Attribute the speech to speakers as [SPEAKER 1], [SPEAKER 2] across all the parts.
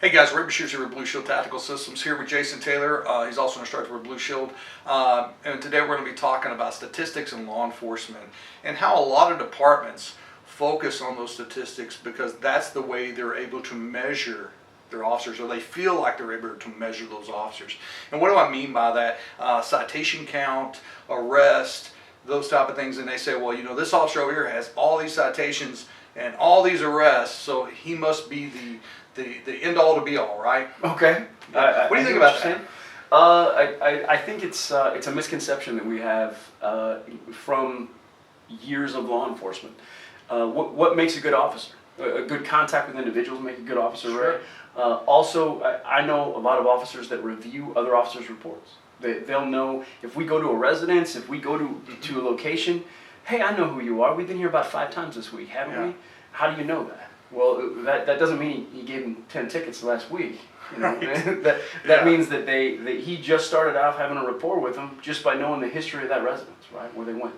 [SPEAKER 1] Hey guys, Ray Bashir here with Blue Shield Tactical Systems here with Jason Taylor. He's also an instructor with Blue Shield. And today we're going to be talking about statistics in law enforcement and how a lot of departments focus on those statistics because that's the way they're able to measure their officers, or they feel like they're able to measure those officers. And what do I mean by that? Citation count, arrest, those type of things. And they say, well, you know, this officer over here has all these citations and all these arrests, so he must be the end all to be all, right?
[SPEAKER 2] Okay.
[SPEAKER 1] What do you think about that?
[SPEAKER 2] I think it's a misconception that we have from years of law enforcement. What makes a good officer? A good contact with individuals make a good officer,
[SPEAKER 1] Sure.
[SPEAKER 2] right? Also, I know a lot of officers that review other officers' reports. They'll know if we go to a residence, if we go to a location, hey, I know who you are. We've been here about 5 times this week, haven't we? How do you know that? Well, that doesn't mean he gave him 10 tickets last week. You know, that means that he just started out having a rapport with them just by knowing the history of that residence, right, where they went.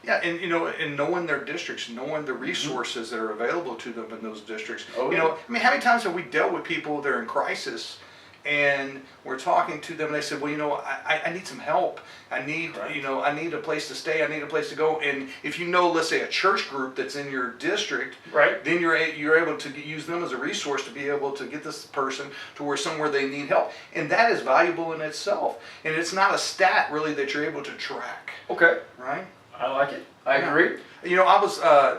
[SPEAKER 1] Yeah, and you know, and knowing their districts, knowing the resources that are available to them in those districts.
[SPEAKER 2] Oh,
[SPEAKER 1] you know, I mean, how many times have we dealt with people that are in crisis, and we're talking to them, and they said, well, you know, I need some help. I need,
[SPEAKER 2] right.
[SPEAKER 1] You know, I need a place to stay. I need a place to go. And if you know, let's say, a church group that's in your district,
[SPEAKER 2] right,
[SPEAKER 1] then you're able to use them as a resource to be able to get this person to where somewhere they need help, and that is valuable in itself. And it's not a stat really that you're able to track.
[SPEAKER 2] Okay.
[SPEAKER 1] Right.
[SPEAKER 2] I like it. I agree.
[SPEAKER 1] You know, I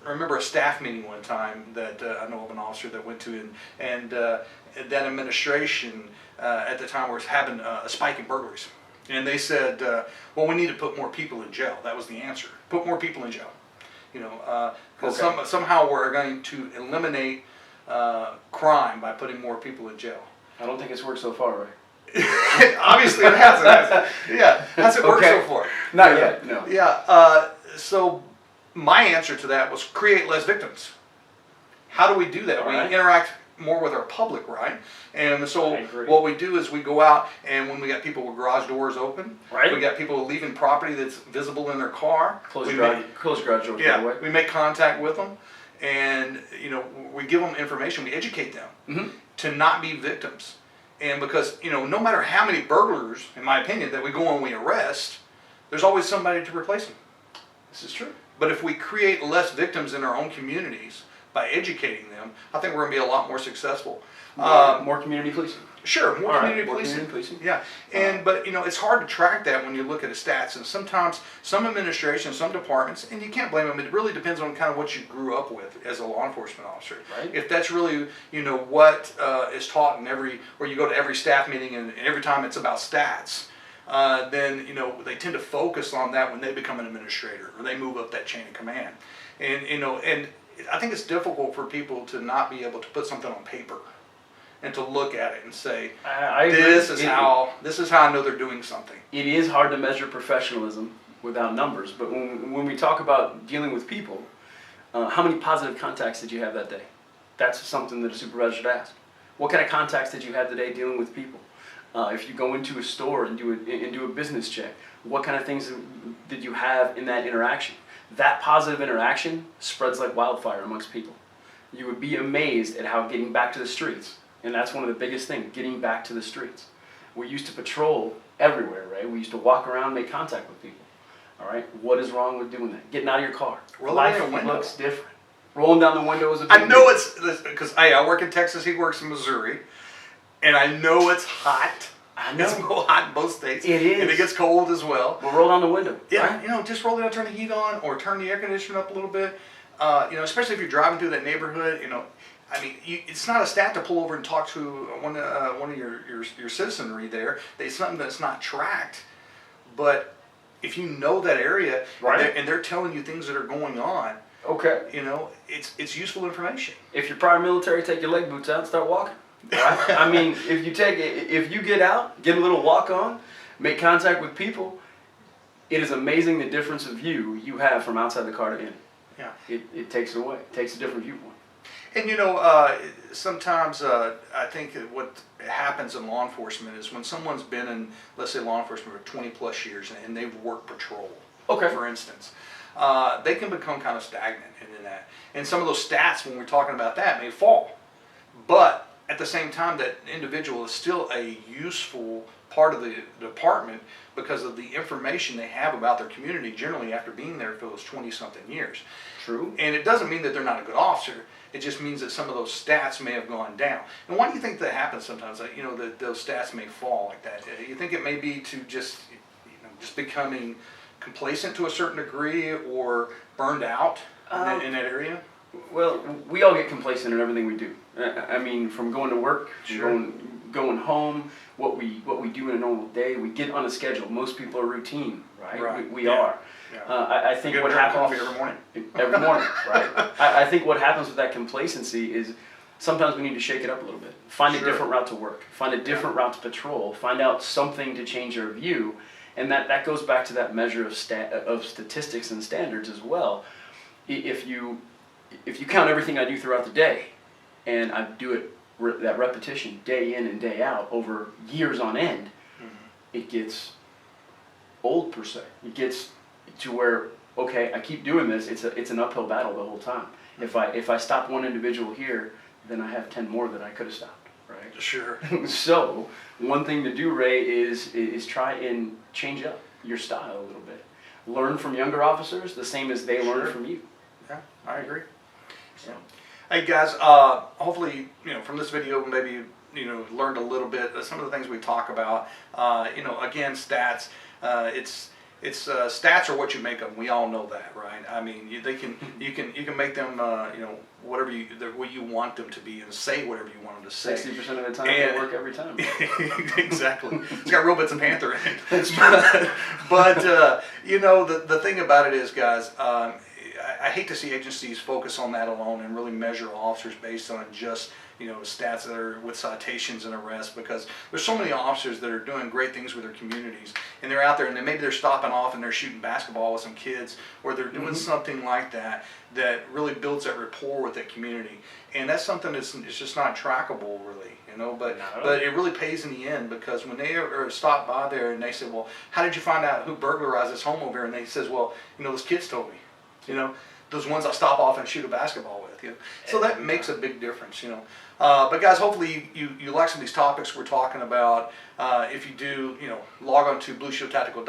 [SPEAKER 1] remember a staff meeting one time that I know of an officer that went to, and that administration at the time was having a spike in burglaries, and they said, well, we need to put more people in jail. That was the answer. Put more people in jail. You know, because somehow we're going to eliminate crime by putting more people in jail.
[SPEAKER 2] I don't think it's worked so far, right?
[SPEAKER 1] Obviously it hasn't. Yeah, hasn't worked so far.
[SPEAKER 2] Not yet, no.
[SPEAKER 1] Yeah, so my answer to that was create less victims. How do we do that?
[SPEAKER 2] All
[SPEAKER 1] we
[SPEAKER 2] right.
[SPEAKER 1] interact more with our public, right? And so
[SPEAKER 2] I agree.
[SPEAKER 1] what we do is we go out, and when we got people with garage doors open,
[SPEAKER 2] right,
[SPEAKER 1] we got people leaving property that's visible in their car.
[SPEAKER 2] Close garage doors.
[SPEAKER 1] Yeah,
[SPEAKER 2] by the way.
[SPEAKER 1] we make contact with them, and you know, we give them information. We educate them to not be victims. And because, you know, no matter how many burglars, in my opinion, that we go and we arrest, there's always somebody to replace them.
[SPEAKER 2] This is true.
[SPEAKER 1] But if we create less victims in our own communities by educating them, I think we're going to be a lot more successful.
[SPEAKER 2] More community policing.
[SPEAKER 1] Sure, more community
[SPEAKER 2] policing.
[SPEAKER 1] policing. Yeah, and but you know, it's hard to track that when you look at the stats, and sometimes some administrations, some departments, and you can't blame them. It really depends on kind of what you grew up with as a law enforcement officer.
[SPEAKER 2] Right.
[SPEAKER 1] If that's really, you know, what is taught in where you go to every staff meeting and every time it's about stats, then you know they tend to focus on that when they become an administrator or they move up that chain of command, and you know, and I think it's difficult for people to not be able to put something on paper and to look at it and say, this is how I know they're doing something.
[SPEAKER 2] It is hard to measure professionalism without numbers, but when we talk about dealing with people, how many positive contacts did you have that day? That's something that a supervisor should ask. What kind of contacts did you have today dealing with people? If you go into a store and do a business check, what kind of things did you have in that interaction? That positive interaction spreads like wildfire amongst people. You would be amazed at how getting back to the streets, and that's one of the biggest things, getting back to the streets. We used to patrol everywhere, right? We used to walk around, make contact with people. All right? What is wrong with doing that? Getting out of your car. Life looks different. Rolling down the window is a big
[SPEAKER 1] I know it's, because I work in Texas, he works in Missouri, and I know it's hot.
[SPEAKER 2] I know.
[SPEAKER 1] It's hot in both states.
[SPEAKER 2] It is.
[SPEAKER 1] And it gets cold as well.
[SPEAKER 2] Well, roll down the window.
[SPEAKER 1] Yeah,
[SPEAKER 2] right?
[SPEAKER 1] you know, just roll down, turn the heat on, or turn the air conditioner up a little bit. You know, especially if you're driving through that neighborhood, you know, I mean, it's not a stat to pull over and talk to one of your citizenry there. It's something that's not tracked. But if you know that area,
[SPEAKER 2] right,
[SPEAKER 1] and they're telling you things that are going on,
[SPEAKER 2] okay,
[SPEAKER 1] you know, it's useful information.
[SPEAKER 2] If you're prior military, take your leg boots out and start walking. Right? I mean, if you get out, get a little walk on, make contact with people, it is amazing the difference of view you have from outside the car to in.
[SPEAKER 1] Yeah.
[SPEAKER 2] It takes it away. It takes a different viewpoint.
[SPEAKER 1] And you know, sometimes I think that what happens in law enforcement is when someone's been in, let's say, law enforcement for 20 plus years and they've worked patrol,
[SPEAKER 2] okay,
[SPEAKER 1] for instance, they can become kind of stagnant in that. And some of those stats, when we're talking about that, may fall. But at at the same time, that individual is still a useful part of the department because of the information they have about their community generally after being there for those 20-something years.
[SPEAKER 2] True.
[SPEAKER 1] And it doesn't mean that they're not a good officer. It just means that some of those stats may have gone down. And why do you think that happens sometimes? That, that those stats may fall like that. You think it may be to just becoming complacent to a certain degree or burned out in that area?
[SPEAKER 2] Well, we all get complacent in everything we do. I mean, from going to work,
[SPEAKER 1] Sure.
[SPEAKER 2] going home, what we do in a normal day, we get on a schedule. Most people are routine, right?
[SPEAKER 1] Right.
[SPEAKER 2] We
[SPEAKER 1] Yeah.
[SPEAKER 2] are.
[SPEAKER 1] Yeah.
[SPEAKER 2] I think
[SPEAKER 1] You
[SPEAKER 2] what
[SPEAKER 1] drink
[SPEAKER 2] happens
[SPEAKER 1] coffee every morning.
[SPEAKER 2] every morning, right? I think what happens with that complacency is sometimes we need to shake it up a little bit. Find a
[SPEAKER 1] Sure.
[SPEAKER 2] different route to work. Find a different route to patrol. Find out something to change our view, and that goes back to that measure of statistics and standards as well. If you count everything I do throughout the day, and I do it that repetition day in and day out over years on end, it gets old per se. It gets to where, okay, I keep doing this. It's an uphill battle the whole time. If I stop one individual here, then I have 10 more that I could have stopped, right?
[SPEAKER 1] Sure.
[SPEAKER 2] So one thing to do, Ray, is try and change up your style a little bit. Learn from younger officers the same as they learn from you.
[SPEAKER 1] Yeah, I agree.
[SPEAKER 2] So.
[SPEAKER 1] Hey guys, hopefully from this video maybe learned a little bit of some of the things we talk about. Again, stats. Stats are what you make them. We all know that, right? I mean, you can make them whatever what you want them to be and say whatever you want them to say.
[SPEAKER 2] 60% of the time, they work every time.
[SPEAKER 1] Exactly. It's got Robots and Panther in it. That's true. But the thing about it is, guys. I hate to see agencies focus on that alone and really measure officers based on just stats that are with citations and arrests, because there's so many officers that are doing great things with their communities, and they're out there and maybe they're stopping off and they're shooting basketball with some kids, or they're doing something like that that really builds that rapport with that community, and that's something that's it's just not trackable really, but it really pays in the end, because when they are stopped by there and they say, well, how did you find out who burglarized this home over here? And they says, well, those kids told me. Those ones I stop off and shoot a basketball with, So that makes a big difference, But guys, hopefully you like some of these topics we're talking about. If you do, log on to blueshieldtactical.com.